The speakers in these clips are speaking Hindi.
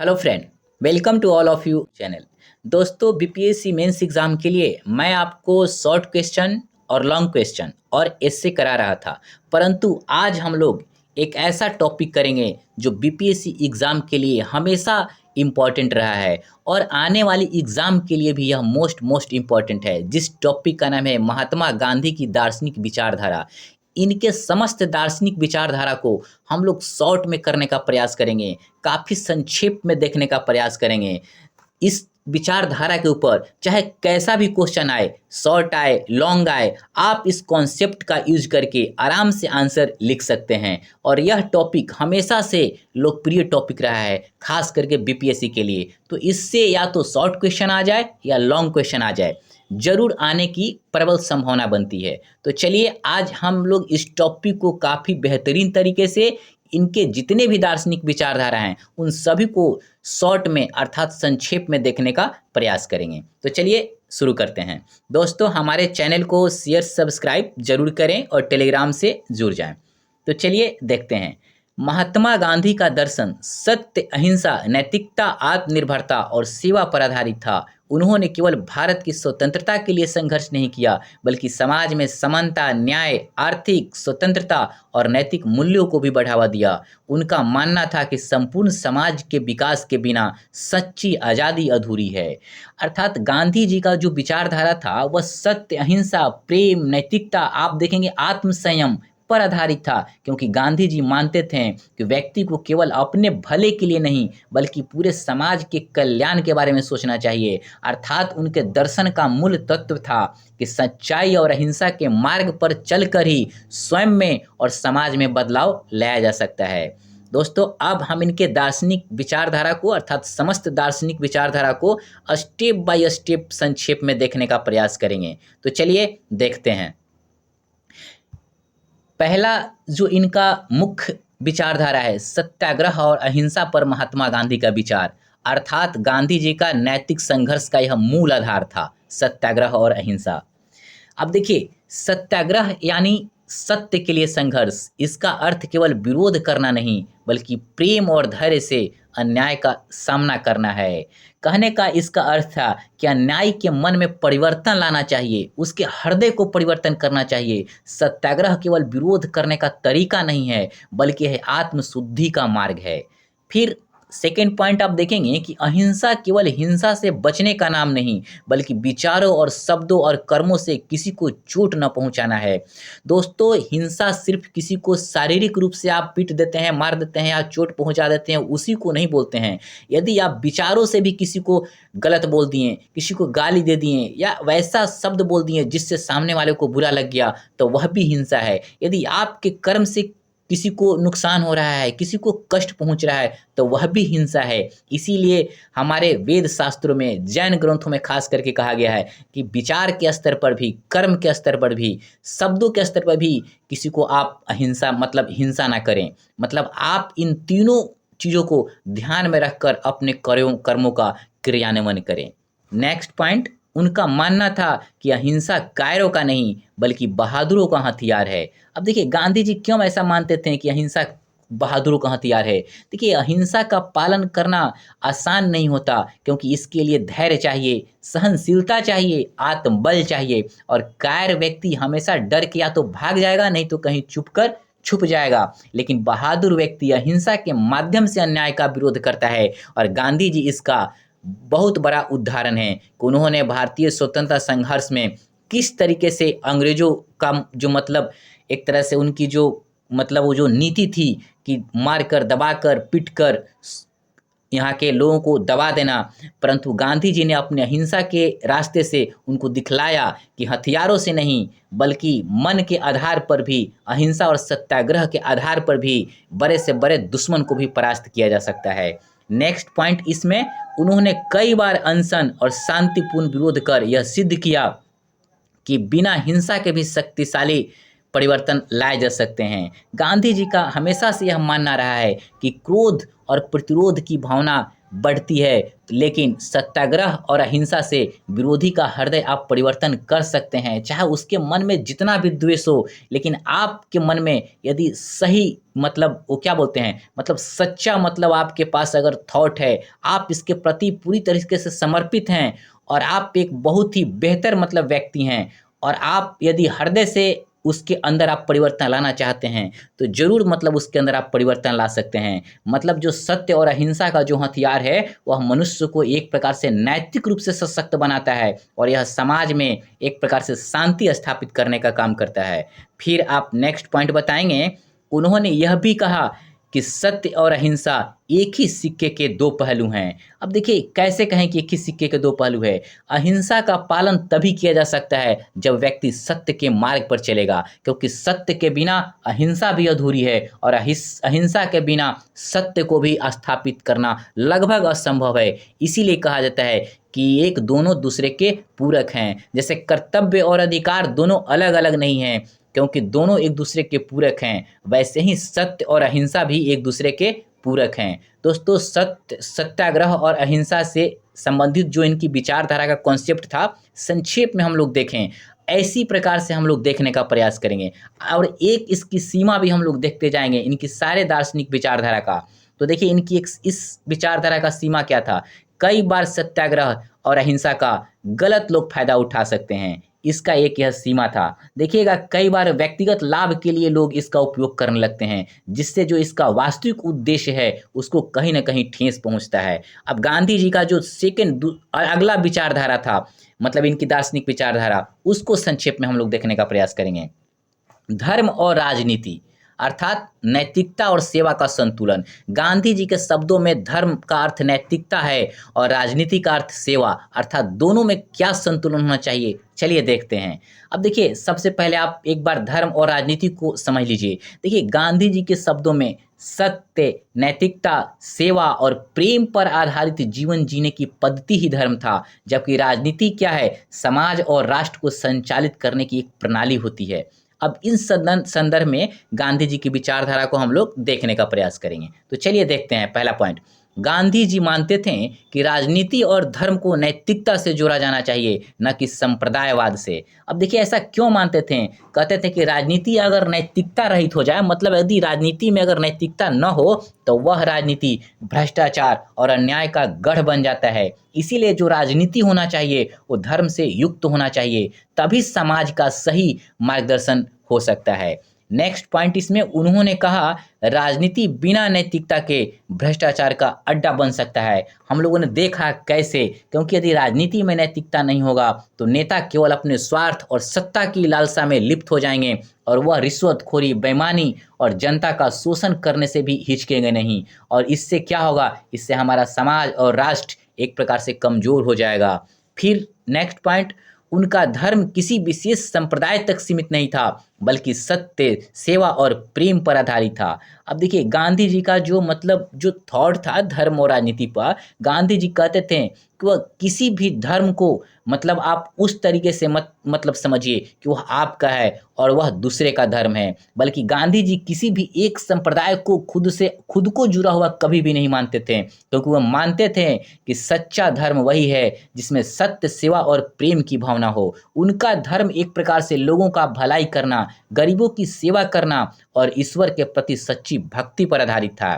Hello friend, welcome to all of you channel. दोस्तों, बीपीएससी मेंस एग्जाम के लिए मैं आपको शॉर्ट क्वेश्चन और लॉन्ग क्वेश्चन और एस्से करा रहा था, परंतु आज हम लोग एक ऐसा टॉपिक करेंगे जो बीपीएससी एग्ज़ाम के लिए हमेशा इम्पॉर्टेंट रहा है और आने वाली एग्ज़ाम के लिए भी यह मोस्ट इम्पॉर्टेंट है। जिस टॉपिक का नाम है महात्मा गांधी की दार्शनिक विचारधारा। इनके समस्त दार्शनिक विचारधारा को हम लोग शॉर्ट में करने का प्रयास करेंगे, काफ़ी संक्षेप में देखने का प्रयास करेंगे। इस विचारधारा के ऊपर चाहे कैसा भी क्वेश्चन आए, शॉर्ट आए, लॉन्ग आए, आप इस कॉन्सेप्ट का यूज करके आराम से आंसर लिख सकते हैं। और यह टॉपिक हमेशा से लोकप्रिय टॉपिक रहा है, खास करके बीपीएससी के लिए। तो इससे या तो शॉर्ट क्वेश्चन आ जाए या लॉन्ग क्वेश्चन आ जाए, जरूर आने की प्रबल संभावना बनती है। तो चलिए आज हम लोग इस टॉपिक को काफ़ी बेहतरीन तरीके से, इनके जितने भी दार्शनिक विचारधारा हैं उन सभी को शॉर्ट में अर्थात संक्षेप में देखने का प्रयास करेंगे। तो चलिए शुरू करते हैं। दोस्तों, हमारे चैनल को शेयर सब्सक्राइब जरूर करें और टेलीग्राम से जुड़ जाएं। तो चलिए देखते हैं। महात्मा गांधी का दर्शन सत्य, अहिंसा, नैतिकता, आत्मनिर्भरता और सेवा पर आधारित था। उन्होंने केवल भारत की स्वतंत्रता के लिए संघर्ष नहीं किया, बल्कि समाज में समानता, न्याय, आर्थिक स्वतंत्रता और नैतिक मूल्यों को भी बढ़ावा दिया। उनका मानना था कि संपूर्ण समाज के विकास के बिना सच्ची आज़ादी अधूरी है। अर्थात गांधी जी का जो विचारधारा था वह सत्य, अहिंसा, प्रेम, नैतिकता, आप देखेंगे आत्मसंयम पर आधारित था, क्योंकि गांधी जी मानते थे कि व्यक्ति को केवल अपने भले के लिए नहीं बल्कि पूरे समाज के कल्याण के बारे में सोचना चाहिए। अर्थात उनके दर्शन का मूल तत्व था कि सच्चाई और अहिंसा के मार्ग पर चलकर ही स्वयं में और समाज में बदलाव लाया जा सकता है। दोस्तों, अब हम इनके दार्शनिक विचारधारा को अर्थात समस्त दार्शनिक विचारधारा को स्टेप बाय स्टेप संक्षेप में देखने का प्रयास करेंगे। तो चलिए देखते हैं। पहला जो इनका मुख्य विचारधारा है, सत्याग्रह और अहिंसा पर महात्मा गांधी का विचार। अर्थात गांधी जी का नैतिक संघर्ष का यह मूल आधार था, सत्याग्रह और अहिंसा। अब देखिए, सत्याग्रह यानी सत्य के लिए संघर्ष। इसका अर्थ केवल विरोध करना नहीं बल्कि प्रेम और धैर्य से अन्याय का सामना करना है। कहने का इसका अर्थ था कि अन्याय के मन में परिवर्तन लाना चाहिए, उसके हृदय को परिवर्तन करना चाहिए। सत्याग्रह केवल विरोध करने का तरीका नहीं है बल्कि यह आत्मशुद्धि का मार्ग है। फिर सेकेंड पॉइंट आप देखेंगे कि अहिंसा केवल हिंसा से बचने का नाम नहीं बल्कि विचारों और शब्दों और कर्मों से किसी को चोट न पहुंचाना है। दोस्तों, हिंसा सिर्फ किसी को शारीरिक रूप से आप पीट देते हैं, मार देते हैं या चोट पहुंचा देते हैं, उसी को नहीं बोलते हैं। यदि आप विचारों से भी किसी को गलत बोल दिए, किसी को गाली दे दिए या वैसा शब्द बोल दिए जिससे सामने वाले को बुरा लग गया, तो वह भी हिंसा है। यदि आपके कर्म से किसी को नुकसान हो रहा है, किसी को कष्ट पहुंच रहा है, तो वह भी हिंसा है। इसीलिए हमारे वेद शास्त्रों में, जैन ग्रंथों में खास करके कहा गया है कि विचार के स्तर पर भी, कर्म के स्तर पर भी, शब्दों के स्तर पर भी किसी को आप अहिंसा मतलब हिंसा ना करें। मतलब आप इन तीनों चीज़ों को ध्यान में रखकर अपने कर्मों का क्रियान्वयन करें। नेक्स्ट पॉइंट, उनका मानना था कि अहिंसा कायरों का नहीं बल्कि बहादुरों का हथियार है। अब देखिए, गांधी जी क्यों ऐसा मानते थे कि अहिंसा बहादुरों का हथियार है। देखिए, अहिंसा का पालन करना आसान नहीं होता, क्योंकि इसके लिए धैर्य चाहिए, सहनशीलता चाहिए, आत्मबल चाहिए। और कायर व्यक्ति हमेशा डर के या तो भाग जाएगा, नहीं तो कहीं छुप जाएगा। लेकिन बहादुर व्यक्ति अहिंसा के माध्यम से अन्याय का विरोध करता है। और गांधी जी इसका बहुत बड़ा उदाहरण है कि उन्होंने भारतीय स्वतंत्रता संघर्ष में किस तरीके से अंग्रेजों का जो मतलब एक तरह से उनकी जो मतलब वो जो नीति थी कि मार कर, दबा कर, पीट कर यहाँ के लोगों को दबा देना, परंतु गांधी जी ने अपने अहिंसा के रास्ते से उनको दिखलाया कि हथियारों से नहीं बल्कि मन के आधार पर भी, अहिंसा और सत्याग्रह के आधार पर भी बड़े से बड़े दुश्मन को भी परास्त किया जा सकता है। नेक्स्ट पॉइंट, इसमें उन्होंने कई बार अनशन और शांतिपूर्ण विरोध कर यह सिद्ध किया कि बिना हिंसा के भी शक्तिशाली परिवर्तन लाए जा सकते हैं। गांधी जी का हमेशा से यह मानना रहा है कि क्रोध और प्रतिरोध की भावना बढ़ती है, लेकिन सत्याग्रह और अहिंसा से विरोधी का हृदय आप परिवर्तन कर सकते हैं। चाहे उसके मन में जितना भी द्वेष हो, लेकिन आपके मन में यदि सही मतलब वो क्या बोलते हैं, मतलब सच्चा मतलब आपके पास अगर थॉट है, आप इसके प्रति पूरी तरीके से समर्पित हैं और आप एक बहुत ही बेहतर मतलब व्यक्ति हैं, और आप यदि हृदय से उसके अंदर आप परिवर्तन लाना चाहते हैं, तो ज़रूर मतलब उसके अंदर आप परिवर्तन ला सकते हैं। मतलब जो सत्य और अहिंसा का जो हथियार है, वह मनुष्य को एक प्रकार से नैतिक रूप से सशक्त बनाता है और यह समाज में एक प्रकार से शांति स्थापित करने का काम करता है। फिर आप नेक्स्ट पॉइंट बताएंगे। उन्होंने यह भी कहा कि सत्य और अहिंसा एक ही सिक्के के दो पहलू हैं। अब देखिए कैसे कहें कि एक ही सिक्के के दो पहलू है। अहिंसा का पालन तभी किया जा सकता है जब व्यक्ति सत्य के मार्ग पर चलेगा, क्योंकि सत्य के बिना अहिंसा भी अधूरी है और अहिंसा के बिना सत्य को भी स्थापित करना लगभग असंभव है। इसीलिए कहा जाता है कि एक दोनों दूसरे के पूरक हैं। जैसे कर्तव्य और अधिकार दोनों अलग अलग नहीं हैं, क्योंकि दोनों एक दूसरे के पूरक हैं, वैसे ही सत्य और अहिंसा भी एक दूसरे के पूरक हैं। दोस्तों, सत्याग्रह और अहिंसा से संबंधित जो इनकी विचारधारा का कॉन्सेप्ट था, संक्षेप में हम लोग देखें, ऐसी प्रकार से हम लोग देखने का प्रयास करेंगे और एक इसकी सीमा भी हम लोग देखते जाएंगे इनकी सारे दार्शनिक विचारधारा का। तो देखिए इनकी एक इस विचारधारा का सीमा क्या था। कई बार सत्याग्रह और अहिंसा का गलत लोग फायदा उठा सकते हैं, इसका एक यह सीमा था। देखिएगा कई बार व्यक्तिगत लाभ के लिए लोग इसका उपयोग करने लगते हैं, जिससे जो इसका वास्तविक उद्देश्य है उसको कहीं ना कहीं ठेस पहुंचता है। अब गांधी जी का जो अगला विचारधारा था, मतलब इनकी दार्शनिक विचारधारा, उसको संक्षेप में हम लोग देखने का प्रयास करेंगे। धर्म और राजनीति अर्थात नैतिकता और सेवा का संतुलन। गांधी जी के शब्दों में धर्म का अर्थ नैतिकता है और राजनीति का अर्थ सेवा, अर्थात दोनों में क्या संतुलन होना चाहिए, चलिए देखते हैं। अब देखिए सबसे पहले आप एक बार धर्म और राजनीति को समझ लीजिए। देखिए गांधी जी के शब्दों में सत्य, नैतिकता, सेवा और प्रेम पर आधारित जीवन जीने की पद्धति ही धर्म था, जबकि राजनीति क्या है, समाज और राष्ट्र को संचालित करने की एक प्रणाली होती है। अब इन संदर्भ में गांधी जी की विचारधारा को हम लोग देखने का प्रयास करेंगे। तो चलिए देखते हैं। पहला पॉइंट, गांधी जी मानते थे कि राजनीति और धर्म को नैतिकता से जोड़ा जाना चाहिए, न कि संप्रदायवाद से। अब देखिए ऐसा क्यों मानते थे। कहते थे कि राजनीति अगर नैतिकता रहित हो जाए, मतलब यदि राजनीति में अगर नैतिकता न हो तो वह राजनीति भ्रष्टाचार और अन्याय का गढ़ बन जाता है। इसीलिए जो राजनीति होना चाहिए वो धर्म से युक्त होना चाहिए, तभी समाज का सही मार्गदर्शन हो सकता है। नेक्स्ट पॉइंट इसमें उन्होंने कहा, राजनीति बिना नैतिकता के भ्रष्टाचार का अड्डा बन सकता है। हम लोगों ने देखा कैसे, क्योंकि यदि राजनीति में नैतिकता नहीं होगा तो नेता केवल अपने स्वार्थ और सत्ता की लालसा में लिप्त हो जाएंगे और वह रिश्वतखोरी, बेईमानी और जनता का शोषण करने से भी हिचकेंगे नहीं। और इससे क्या होगा, इससे हमारा समाज और राष्ट्र एक प्रकार से कमजोर हो जाएगा। फिर नेक्स्ट पॉइंट, उनका धर्म किसी विशेष संप्रदाय तक सीमित नहीं था, बल्कि सत्य, सेवा और प्रेम पर आधारित था। अब देखिए गांधी जी का जो मतलब जो थॉट था धर्म और राजनीति पर, गांधी जी कहते थे कि वह किसी भी धर्म को मतलब आप उस तरीके से मतलब समझिए कि वह आपका है और वह दूसरे का धर्म है, बल्कि गांधी जी किसी भी एक संप्रदाय को खुद को जुड़ा हुआ कभी भी नहीं मानते थे, क्योंकि वह मानते थे कि सच्चा धर्म वही है जिसमें सत्य, सेवा और प्रेम की भावना हो। उनका धर्म एक प्रकार से लोगों का भलाई करना, गरीबों की सेवा करना और ईश्वर के प्रति सच्ची भक्ति पर आधारित था।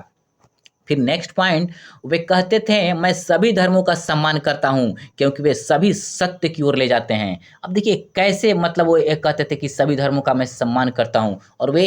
फिर नेक्स्ट पॉइंट, वे कहते थे, मैं सभी धर्मों का सम्मान करता हूं क्योंकि वे सभी सत्य की ओर ले जाते हैं। अब देखिए कैसे मतलब वो कहते थे कि सभी धर्मों का मैं सम्मान करता हूं और वे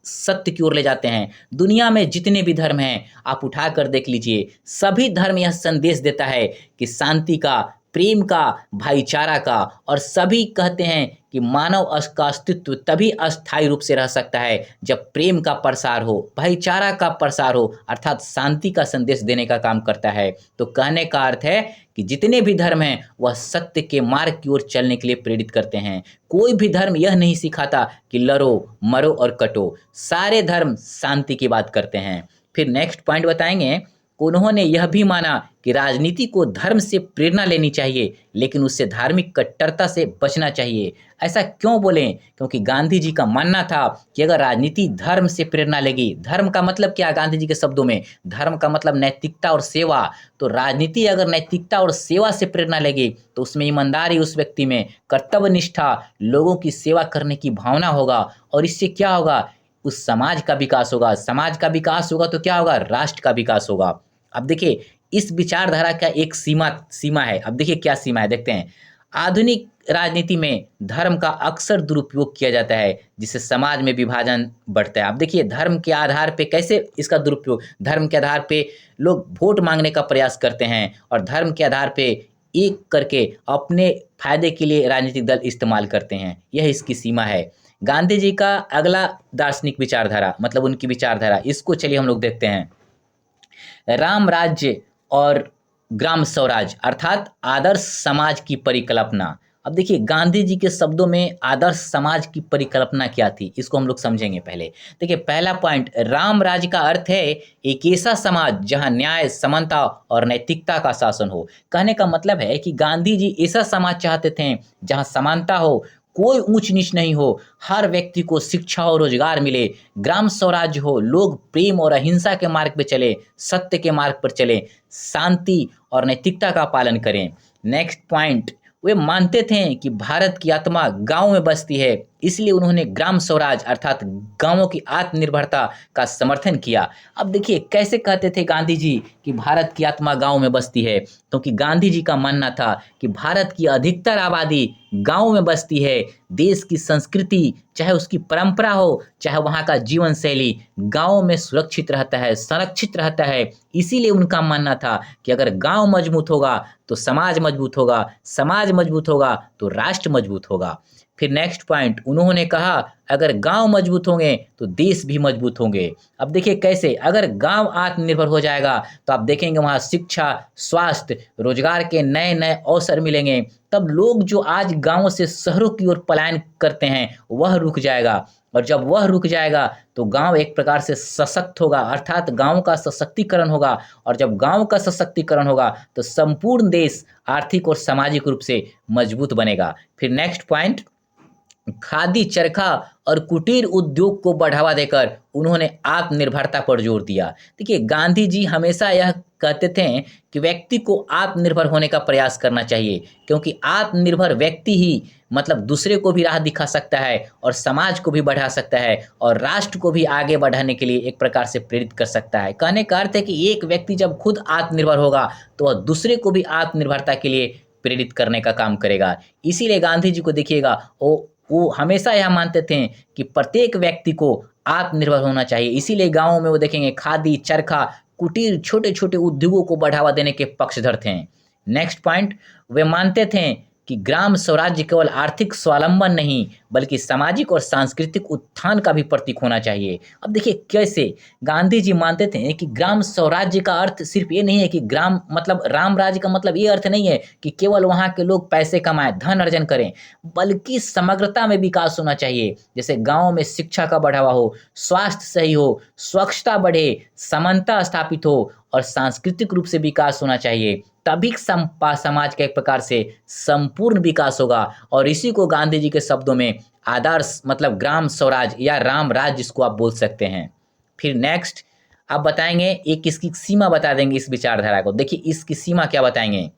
सत्य की ओर ले जाते हैं। दुनिया में जितने भी धर्म हैं आप उठा कर देख लीजिए, सभी धर्म यह संदेश देता है कि शांति का, प्रेम का, भाईचारा का, और सभी कहते हैं कि मानव का अस्तित्व तभी अस्थायी रूप से रह सकता है जब प्रेम का प्रसार हो, भाईचारा का प्रसार हो, अर्थात शांति का संदेश देने का काम करता है। तो कहने का अर्थ है कि जितने भी धर्म हैं वह सत्य के मार्ग की ओर चलने के लिए प्रेरित करते हैं। कोई भी धर्म यह नहीं सिखाता कि लड़ो, मरो और कटो। सारे धर्म शांति की बात करते हैं। फिर नेक्स्ट पॉइंट बताएंगे, उन्होंने यह भी माना कि राजनीति को धर्म से प्रेरणा लेनी चाहिए, लेकिन उससे धार्मिक कट्टरता से बचना चाहिए। ऐसा क्यों बोलें? क्योंकि गांधी जी का मानना था कि अगर राजनीति धर्म से प्रेरणा लेगी, धर्म का मतलब क्या? गांधी जी के शब्दों में धर्म का मतलब नैतिकता और सेवा। तो राजनीति अगर नैतिकता और सेवा से प्रेरणा लेगी तो उसमें ईमानदारी, उस व्यक्ति में कर्तव्य निष्ठा, लोगों की सेवा करने की भावना होगा, और इससे क्या होगा? उस समाज का विकास होगा। समाज का विकास होगा तो क्या होगा? राष्ट्र का विकास होगा। अब देखिए, इस विचारधारा का एक सीमा सीमा है। अब देखिए क्या सीमा है, देखते हैं। आधुनिक राजनीति में धर्म का अक्सर दुरुपयोग किया जाता है, जिससे समाज में विभाजन बढ़ता है। अब देखिए, धर्म के आधार पे कैसे इसका दुरुपयोग? धर्म के आधार पे लोग वोट मांगने का प्रयास करते हैं, और धर्म के आधार पे एक करके अपने फायदे के लिए राजनीतिक दल इस्तेमाल करते हैं। यह इसकी सीमा है। गांधी जी का अगला दार्शनिक विचारधारा, मतलब उनकी विचारधारा, इसको चलिए हम लोग देखते हैं। राम राज्य और ग्राम स्वराज, अर्थात आदर्श समाज की परिकल्पना। अब देखिए, गांधी जी के शब्दों में आदर्श समाज की परिकल्पना क्या थी, इसको हम लोग समझेंगे। पहले देखिए, पहला पॉइंट, राम राज्य का अर्थ है एक ऐसा समाज जहां न्याय, समानता और नैतिकता का शासन हो। कहने का मतलब है कि गांधी जी ऐसा समाज चाहते थे जहां समानता हो, कोई ऊंच नीच नहीं हो, हर व्यक्ति को शिक्षा और रोजगार मिले, ग्राम स्वराज्य हो, लोग प्रेम और अहिंसा के मार्ग पे चले, सत्य के मार्ग पर चले, शांति और नैतिकता का पालन करें। नेक्स्ट पॉइंट, वे मानते थे कि भारत की आत्मा गांव में बसती है, इसलिए उन्होंने ग्राम स्वराज अर्थात गांवों की आत्मनिर्भरता का समर्थन किया। अब देखिए कैसे कहते थे गांधी जी कि भारत की आत्मा गांव में बसती है, क्योंकि गांधी जी का मानना था कि भारत की अधिकतर आबादी गांव में बसती है। देश की संस्कृति, चाहे उसकी परंपरा हो, चाहे वहाँ का जीवन शैली, गाँव में सुरक्षित रहता है, संरक्षित रहता है। इसीलिए उनका मानना था कि अगर गांव मजबूत होगा तो समाज मजबूत होगा, समाज मजबूत होगा तो राष्ट्र मजबूत होगा। फिर नेक्स्ट पॉइंट, उन्होंने कहा अगर गांव मजबूत होंगे तो देश भी मजबूत होंगे। अब देखिए कैसे, अगर गांव आत्मनिर्भर हो जाएगा तो आप देखेंगे वहाँ शिक्षा, स्वास्थ्य, रोजगार के नए नए अवसर मिलेंगे। तब लोग जो आज गांवों से शहरों की ओर पलायन करते हैं वह रुक जाएगा, और जब वह रुक जाएगा तो गांव एक प्रकार से सशक्त होगा, अर्थात गांव का सशक्तिकरण होगा, और जब गांव का सशक्तिकरण होगा तो संपूर्ण देश आर्थिक और सामाजिक रूप से मजबूत बनेगा। फिर नेक्स्ट पॉइंट, खादी, चरखा और कुटीर उद्योग को बढ़ावा देकर उन्होंने आत्मनिर्भरता पर जोर दिया। देखिए, गांधी जी हमेशा यह कहते थे कि व्यक्ति को आत्मनिर्भर होने का प्रयास करना चाहिए, क्योंकि आत्मनिर्भर व्यक्ति ही मतलब दूसरे को भी राह दिखा सकता है, और समाज को भी बढ़ा सकता है, और राष्ट्र को भी आगे बढ़ाने के लिए एक प्रकार से प्रेरित कर सकता है। कहने का अर्थ है कि एक व्यक्ति जब खुद आत्मनिर्भर होगा तो वह दूसरे को भी आत्मनिर्भरता के लिए प्रेरित करने का काम करेगा। इसीलिए गांधी जी को देखिएगा, वो हमेशा यह मानते थे कि प्रत्येक व्यक्ति को आत्मनिर्भर होना चाहिए। इसीलिए गाँवों में वो देखेंगे खादी, चरखा, कुटीर, छोटे छोटे उद्योगों को बढ़ावा देने के पक्षधर थे। नेक्स्ट पॉइंट, वे मानते थे कि ग्राम स्वराज्य केवल आर्थिक स्वावलंबन नहीं बल्कि सामाजिक और सांस्कृतिक उत्थान का भी प्रतीक होना चाहिए। अब देखिए कैसे, गांधी जी मानते थे कि ग्राम स्वराज्य का अर्थ सिर्फ ये नहीं है कि ग्राम मतलब राम राज्य का मतलब ये अर्थ नहीं है कि केवल वहाँ के लोग पैसे कमाएं, धन अर्जन करें, बल्कि समग्रता में विकास होना चाहिए। जैसे गाँव में शिक्षा का बढ़ावा हो, स्वास्थ्य सही हो, स्वच्छता बढ़े, समानता स्थापित हो, और सांस्कृतिक रूप से विकास होना चाहिए। तभी समाज का एक प्रकार से संपूर्ण विकास होगा। और इसी को गांधी जी के शब्दों में आदर्श मतलब ग्राम स्वराज या राम राज्य जिसको आप बोल सकते हैं। फिर नेक्स्ट आप बताएंगे, एक इसकी सीमा बता देंगे इस विचारधारा को। देखिए इसकी सीमा क्या बताएंगे।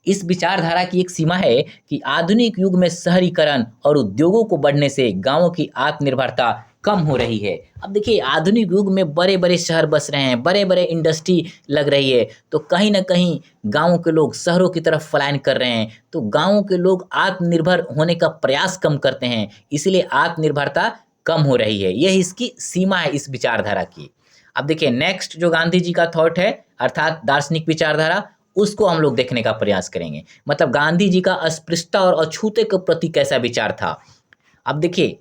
इस विचारधारा की एक सीमा है कि आधुनिक युग में शहरीकरण और उद्योगों को बढ़ने से गांवों की आत्मनिर्भरता कम हो रही है। अब देखिए आधुनिक युग में बड़े बड़े शहर बस रहे हैं, बड़े बड़े इंडस्ट्री लग रही है, तो कहीं ना कहीं गाँवों के लोग शहरों की तरफ पलायन कर रहे हैं, तो गाँवों के लोग आत्मनिर्भर होने का प्रयास कम करते हैं, इसलिए आत्मनिर्भरता कम हो रही है। यह इसकी सीमा है इस विचारधारा की। अब देखिए नेक्स्ट जो गांधी जी का थॉट है अर्थात दार्शनिक विचारधारा, उसको हम लोग देखने का प्रयास करेंगे। मतलब गांधी जी का अस्पृश्यता और अछूते के प्रति कैसा विचार था। अब देखिए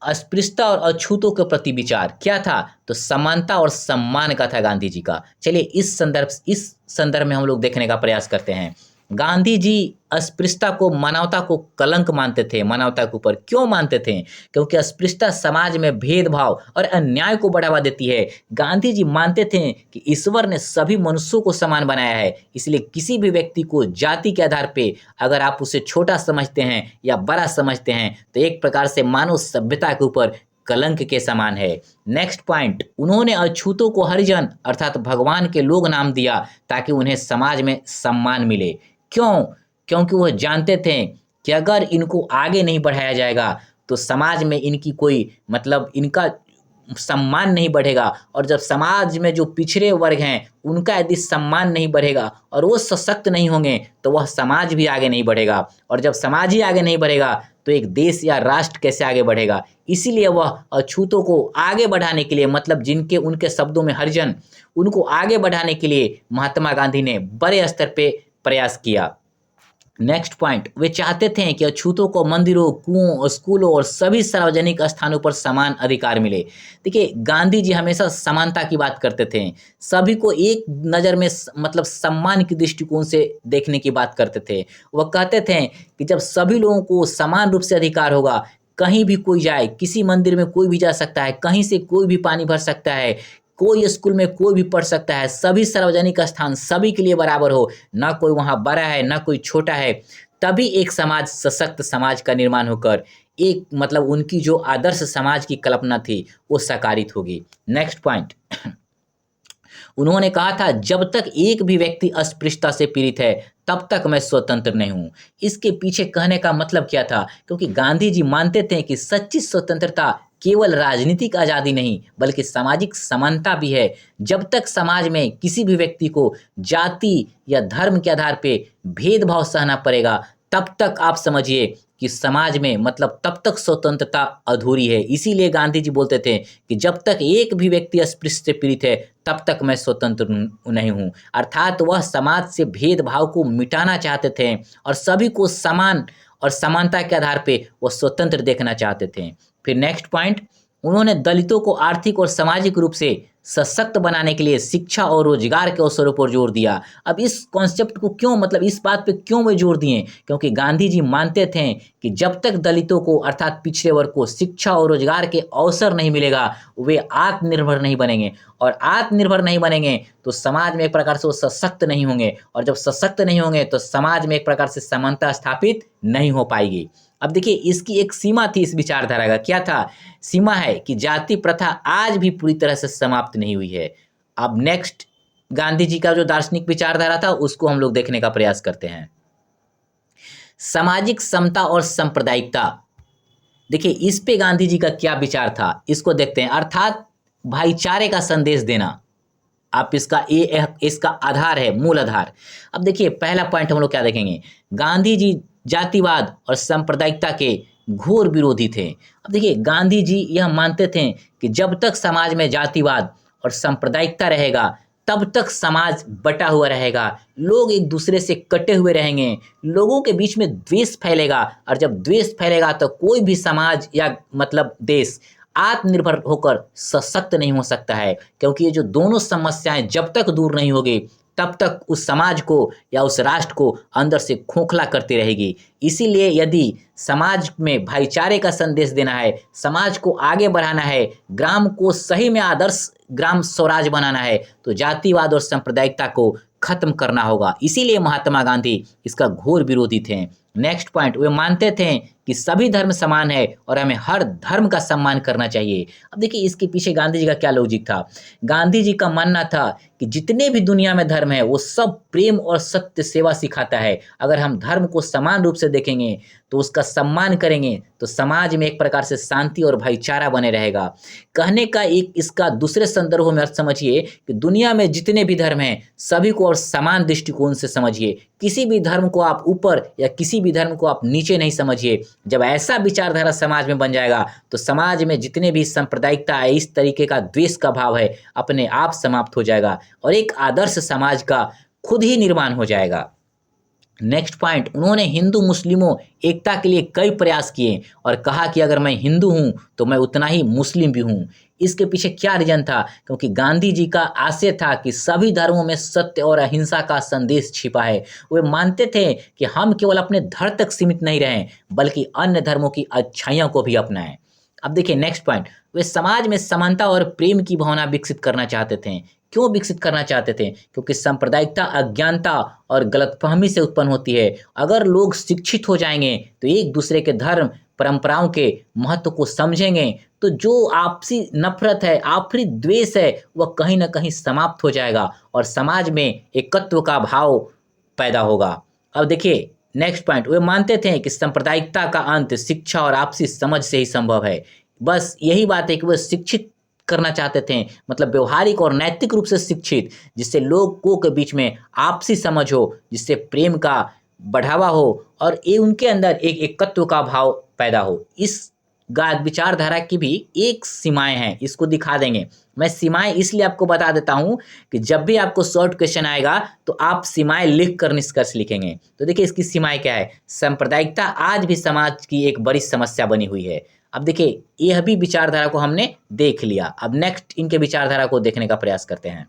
अस्पृश्यता और अछूतों के प्रति विचार क्या था, तो समानता और सम्मान का था गांधी जी का। चलिए इस संदर्भ में हम लोग देखने का प्रयास करते हैं। गांधी जी अस्पृश्यता को मानवता को कलंक मानते थे। मानवता के ऊपर क्यों मानते थे? क्योंकि अस्पृश्यता समाज में भेदभाव और अन्याय को बढ़ावा देती है। गांधी जी मानते थे कि ईश्वर ने सभी मनुष्यों को समान बनाया है, इसलिए किसी भी व्यक्ति को जाति के आधार पे अगर आप उसे छोटा समझते हैं या बड़ा समझते हैं तो एक प्रकार से मानव सभ्यता के ऊपर कलंक के समान है। नेक्स्ट पॉइंट, उन्होंने अछूतों को हरिजन अर्थात भगवान के लोग नाम दिया ताकि उन्हें समाज में सम्मान मिले। क्यों? क्योंकि वह जानते थे कि अगर इनको आगे नहीं बढ़ाया जाएगा तो समाज में इनकी कोई मतलब इनका सम्मान नहीं बढ़ेगा, और जब समाज में जो पिछड़े वर्ग हैं उनका यदि सम्मान नहीं बढ़ेगा और वो सशक्त नहीं होंगे तो वह समाज भी आगे नहीं बढ़ेगा, और जब समाज ही आगे नहीं बढ़ेगा तो एक देश या राष्ट्र कैसे आगे बढ़ेगा। इसीलिए वह अछूतों को आगे बढ़ाने के लिए मतलब जिनके उनके शब्दों में हरिजन, उनको आगे बढ़ाने के लिए महात्मा गांधी ने बड़े स्तर पे प्रयास किया। नेक्स्ट पॉइंट, वे चाहते थे कि अछूतों को मंदिरों, कुओं, स्कूलों और सभी सार्वजनिक स्थानों पर समान अधिकार मिले। देखिए गांधी जी हमेशा समानता की बात करते थे, सभी को एक नज़र में मतलब सम्मान की दृष्टिकोण से देखने की बात करते थे। वह कहते थे कि जब सभी लोगों को समान रूप से अधिकार होगा, कहीं भी कोई जाए, किसी मंदिर में कोई भी जा सकता है, कहीं से कोई भी पानी भर सकता है, कोई स्कूल में कोई भी पढ़ सकता है, सभी सार्वजनिक स्थान सभी के लिए बराबर हो, ना कोई वहाँ बड़ा है ना कोई छोटा है, तभी एक समाज सशक्त समाज का निर्माण होकर एक मतलब उनकी जो आदर्श समाज की कल्पना थी वो साकारित होगी। नेक्स्ट पॉइंट, उन्होंने कहा था जब तक एक भी व्यक्ति अस्पृश्यता से पीड़ित है तब तक मैं स्वतंत्र नहीं हूँ। इसके पीछे कहने का मतलब क्या था? क्योंकि गांधी जी मानते थे कि सच्ची स्वतंत्रता केवल राजनीतिक आज़ादी नहीं बल्कि सामाजिक समानता भी है। जब तक समाज में किसी भी व्यक्ति को जाति या धर्म के आधार पे भेदभाव सहना पड़ेगा तब तक आप समझिए कि समाज में मतलब तब तक स्वतंत्रता अधूरी है। इसीलिए गांधी जी बोलते थे कि जब तक एक भी व्यक्ति अस्पृश्य से पीड़ित है तब तक मैं स्वतंत्र नहीं हूँ। अर्थात वह समाज से भेदभाव को मिटाना चाहते थे और सभी को समान और समानता के आधार पे वो स्वतंत्र देखना चाहते थे। फिर नेक्स्ट पॉइंट, उन्होंने दलितों को आर्थिक और सामाजिक रूप से सशक्त बनाने के लिए शिक्षा और रोजगार के अवसरों पर जोर दिया। अब इस कॉन्सेप्ट को क्यों मतलब इस बात पे क्यों वे जोर दिए? क्योंकि गांधी जी मानते थे कि जब तक दलितों को अर्थात पिछड़े वर्ग को शिक्षा और रोजगार के अवसर नहीं मिलेगा वे आत्मनिर्भर नहीं बनेंगे, और आत्मनिर्भर नहीं बनेंगे तो समाज में एक प्रकार से वो सशक्त नहीं होंगे, और जब सशक्त नहीं होंगे तो समाज में एक प्रकार से समानता स्थापित नहीं हो पाएगी। अब देखिए इसकी एक सीमा थी इस विचारधारा का, क्या था? सीमा है कि जाति प्रथा आज भी पूरी तरह से समाप्त नहीं हुई है। अब नेक्स्ट गांधी जी का जो दार्शनिक विचारधारा था उसको हम लोग देखने का प्रयास करते हैं। सामाजिक समता और सांप्रदायिकता, देखिए इस पे गांधी जी का क्या विचार था इसको देखते हैं। अर्थात भाईचारे का संदेश देना, आप इसका आधार है, मूल आधार। अब देखिए पहला पॉइंट हम लोग क्या देखेंगे, गांधी जी जातिवाद और सांप्रदायिकता के घोर विरोधी थे। अब देखिए गांधी जी यह मानते थे कि जब तक समाज में जातिवाद और सांप्रदायिकता रहेगा तब तक समाज बटा हुआ रहेगा, लोग एक दूसरे से कटे हुए रहेंगे, लोगों के बीच में द्वेष फैलेगा, और जब द्वेष फैलेगा तो कोई भी समाज या मतलब देश आत्मनिर्भर होकर सशक्त नहीं हो सकता है। क्योंकि ये जो दोनों समस्याएं जब तक दूर नहीं होगी तब तक उस समाज को या उस राष्ट्र को अंदर से खोखला करती रहेगी। इसीलिए यदि समाज में भाईचारे का संदेश देना है, समाज को आगे बढ़ाना है, ग्राम को सही में आदर्श ग्राम स्वराज बनाना है तो जातिवाद और सांप्रदायिकता को खत्म करना होगा। इसीलिए महात्मा गांधी इसका घोर विरोधी थे। नेक्स्ट पॉइंट, वे मानते थे कि सभी धर्म समान है और हमें हर धर्म का सम्मान करना चाहिए। अब देखिए इसके पीछे गांधी जी का क्या लॉजिक था। गांधी जी का मानना था कि जितने भी दुनिया में धर्म है वो सब प्रेम और सत्य सेवा सिखाता है। अगर हम धर्म को समान रूप से देखेंगे तो उसका सम्मान करेंगे तो समाज में एक प्रकार से शांति और भाईचारा बने रहेगा। कहने का एक इसका दूसरे संदर्भ में अर्थ समझिए कि दुनिया में जितने भी धर्म हैं सभी को और समान दृष्टिकोण से समझिए, किसी भी धर्म को आप ऊपर या किसी भी धर्म को आप नीचे नहीं समझिए। जब ऐसा विचारधारा समाज में बन जाएगा तो समाज में जितने भी सांप्रदायिकता है, इस तरीके का द्वेष का भाव है, अपने आप समाप्त हो जाएगा और एक आदर्श समाज का खुद ही निर्माण हो जाएगा। नेक्स्ट पॉइंट, उन्होंने हिंदू मुस्लिमों एकता के लिए कई प्रयास किए और कहा कि अगर मैं हिंदू हूँ तो मैं उतना ही मुस्लिम भी हूँ। इसके पीछे क्या रीजन था? क्योंकि गांधी जी का आशय था कि सभी धर्मों में सत्य और अहिंसा का संदेश छिपा है। वे मानते थे कि हम केवल अपने धर्म तक सीमित नहीं रहें बल्कि अन्य धर्मों की अच्छाइयों को भी अपनाएं। अब देखिए नेक्स्ट पॉइंट, वे समाज में समानता और प्रेम की भावना विकसित करना चाहते थे। क्यों विकसित करना चाहते थे? क्योंकि सांप्रदायिकता अज्ञानता और गलतफहमी से उत्पन्न होती है। अगर लोग शिक्षित हो जाएंगे तो एक दूसरे के धर्म परंपराओं के महत्व को समझेंगे तो जो आपसी नफरत है, आपसी द्वेष है, वह कहीं ना कहीं समाप्त हो जाएगा और समाज में एकत्व का भाव पैदा होगा। अब देखिए नेक्स्ट पॉइंट, वे मानते थे कि सांप्रदायिकता का अंत शिक्षा और आपसी समझ से ही संभव है। बस यही बात है कि वे शिक्षित करना चाहते थे, मतलब व्यवहारिक और नैतिक रूप से शिक्षित, जिससे लोगों के बीच में आपसी समझ हो, जिससे प्रेम का बढ़ावा हो और ये उनके अंदर एक एकत्व का भाव पैदा हो। इस विचारधारा की भी एक सीमाएं हैं, इसको दिखा देंगे। मैं सीमाएं इसलिए आपको बता देता हूं कि जब भी आपको शॉर्ट क्वेश्चन आएगा तो आप सीमाएं लिख कर निष्कर्ष लिखेंगे। तो देखिए इसकी सीमाएं क्या है। सांप्रदायिकता आज भी समाज की एक बड़ी समस्या बनी हुई है। अब देखिए यह भी विचारधारा को हमने देख लिया। अब नेक्स्ट इनके विचारधारा को देखने का प्रयास करते हैं।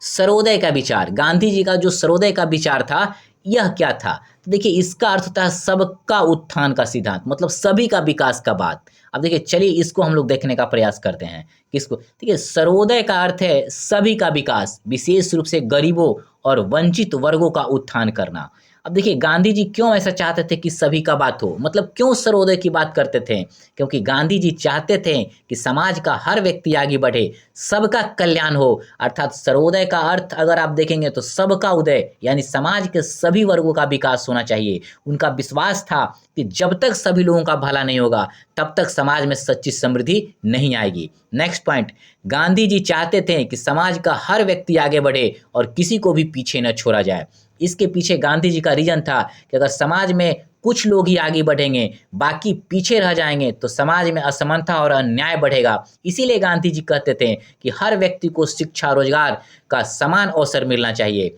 सर्वोदय का विचार, गांधी जी का जो सर्वोदय का विचार था यह क्या था? तो देखिए इसका अर्थ था सबका उत्थान का सिद्धांत, मतलब सभी का विकास का बात। अब देखिए चलिए इसको हम लोग देखने का प्रयास करते हैं। किसको? देखिए सर्वोदय का अर्थ है सभी का विकास, विशेष रूप से गरीबों और वंचित वर्गों का उत्थान करना। अब देखिए गांधी जी क्यों ऐसा चाहते थे कि सभी का बात हो, मतलब क्यों सर्वोदय की बात करते थे? क्योंकि गांधी जी चाहते थे कि समाज का हर व्यक्ति आगे बढ़े, सबका कल्याण हो। अर्थात सर्वोदय का अर्थ अगर आप देखेंगे तो सबका उदय, यानी समाज के सभी वर्गों का विकास होना चाहिए। उनका विश्वास था कि जब तक सभी लोगों का भला नहीं होगा तब तक समाज में सच्ची समृद्धि नहीं आएगी। नेक्स्ट पॉइंट, गांधी जी चाहते थे कि समाज का हर व्यक्ति आगे बढ़े और किसी को भी पीछे न छोड़ा जाए। इसके पीछे गांधी जी का रीजन था कि अगर समाज में कुछ लोग ही आगे बढ़ेंगे, बाकी पीछे रह जाएंगे तो समाज में असमानता और अन्याय बढ़ेगा। इसीलिए गांधी जी कहते थे कि हर व्यक्ति को शिक्षा रोजगार का समान अवसर मिलना चाहिए।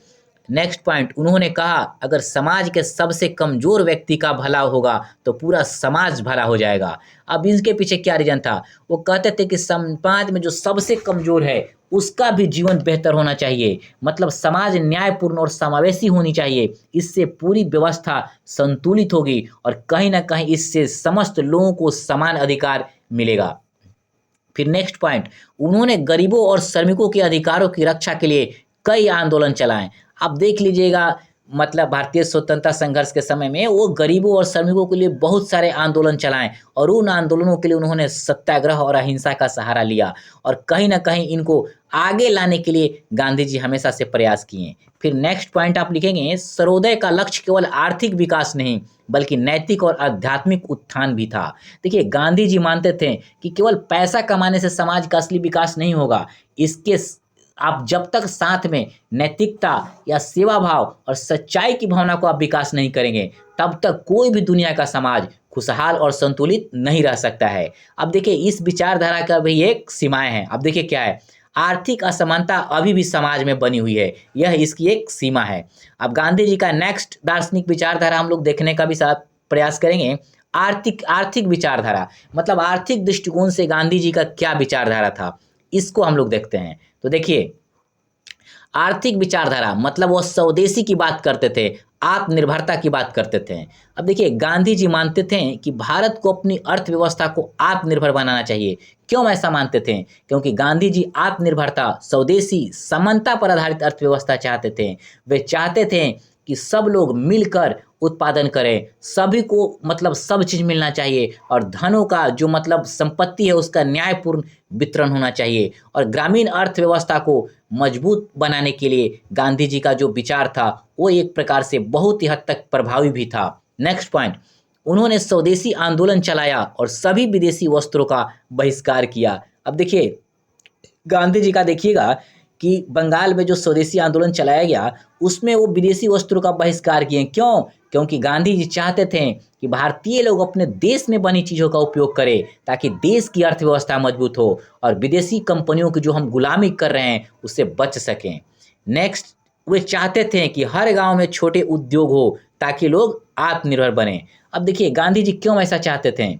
नेक्स्ट पॉइंट, उन्होंने कहा अगर समाज के सबसे कमजोर व्यक्ति का भला होगा तो पूरा समाज भला हो जाएगा। अब इसके पीछे क्या रीजन था? वो कहते थे कि समाज में जो सबसे कमजोर है उसका भी जीवन बेहतर होना चाहिए, मतलब समाज न्यायपूर्ण और समावेशी होनी चाहिए। इससे पूरी व्यवस्था संतुलित होगी और कहीं ना कहीं इससे समस्त लोगों को समान अधिकार मिलेगा। फिर नेक्स्ट पॉइंट, उन्होंने गरीबों और श्रमिकों के अधिकारों की रक्षा के लिए कई आंदोलन चलाए। आप देख लीजिएगा, मतलब भारतीय स्वतंत्रता संघर्ष के समय में वो गरीबों और श्रमिकों के लिए बहुत सारे आंदोलन चलाएं और उन आंदोलनों के लिए उन्होंने सत्याग्रह और अहिंसा का सहारा लिया और कहीं ना कहीं इनको आगे लाने के लिए गांधी जी हमेशा से प्रयास किए। फिर नेक्स्ट पॉइंट आप लिखेंगे, सर्वोदय का लक्ष्य केवल आर्थिक विकास नहीं बल्कि नैतिक और आध्यात्मिक उत्थान भी था। देखिए गांधी जी मानते थे कि केवल पैसा कमाने से समाज का असली विकास नहीं होगा, इसके आप जब तक साथ में नैतिकता या सेवा भाव और सच्चाई की भावना को आप विकास नहीं करेंगे तब तक कोई भी दुनिया का समाज खुशहाल और संतुलित नहीं रह सकता है। अब देखिए इस विचारधारा का भी एक सीमाएं हैं। अब देखिए क्या है, आर्थिक असमानता अभी भी समाज में बनी हुई है, यह इसकी एक सीमा है। अब गांधी जी का नेक्स्ट दार्शनिक विचारधारा हम लोग देखने का भी साथ प्रयास करेंगे। आर्थिक विचारधारा, मतलब आर्थिक दृष्टिकोण से गांधी जी का क्या विचारधारा था, इसको हम लोग देखते हैं। तो देखिए आर्थिक विचारधारा मतलब वो स्वदेशी की बात करते थे, आत्मनिर्भरता की बात करते थे। अब देखिए गांधी जी मानते थे कि भारत को अपनी अर्थव्यवस्था को आत्मनिर्भर बनाना चाहिए। क्यों ऐसा मानते थे? क्योंकि गांधी जी आत्मनिर्भरता, स्वदेशी, समानता पर आधारित अर्थव्यवस्था चाहते थे। वे चाहते थे कि सब लोग मिलकर उत्पादन करें, सभी को मतलब सब चीज़ मिलना चाहिए और धनों का जो मतलब संपत्ति है उसका न्यायपूर्ण वितरण होना चाहिए। और ग्रामीण अर्थव्यवस्था को मजबूत बनाने के लिए गांधी जी का जो विचार था वो एक प्रकार से बहुत ही हद तक प्रभावी भी था। नेक्स्ट पॉइंट, उन्होंने स्वदेशी आंदोलन चलाया और सभी विदेशी वस्त्रों का बहिष्कार किया। अब देखिए गांधी जी का देखिएगा कि बंगाल में जो स्वदेशी आंदोलन चलाया गया उसमें वो विदेशी वस्त्रों का बहिष्कार किए। क्यों? क्योंकि गांधी जी चाहते थे कि भारतीय लोग अपने देश में बनी चीज़ों का उपयोग करें ताकि देश की अर्थव्यवस्था मजबूत हो और विदेशी कंपनियों की जो हम गुलामी कर रहे हैं उससे बच सकें। नेक्स्ट वे चाहते थे कि हर गांव में छोटे उद्योग हो ताकि लोग आत्मनिर्भर बने। अब देखिए गांधी जी क्यों ऐसा चाहते थे,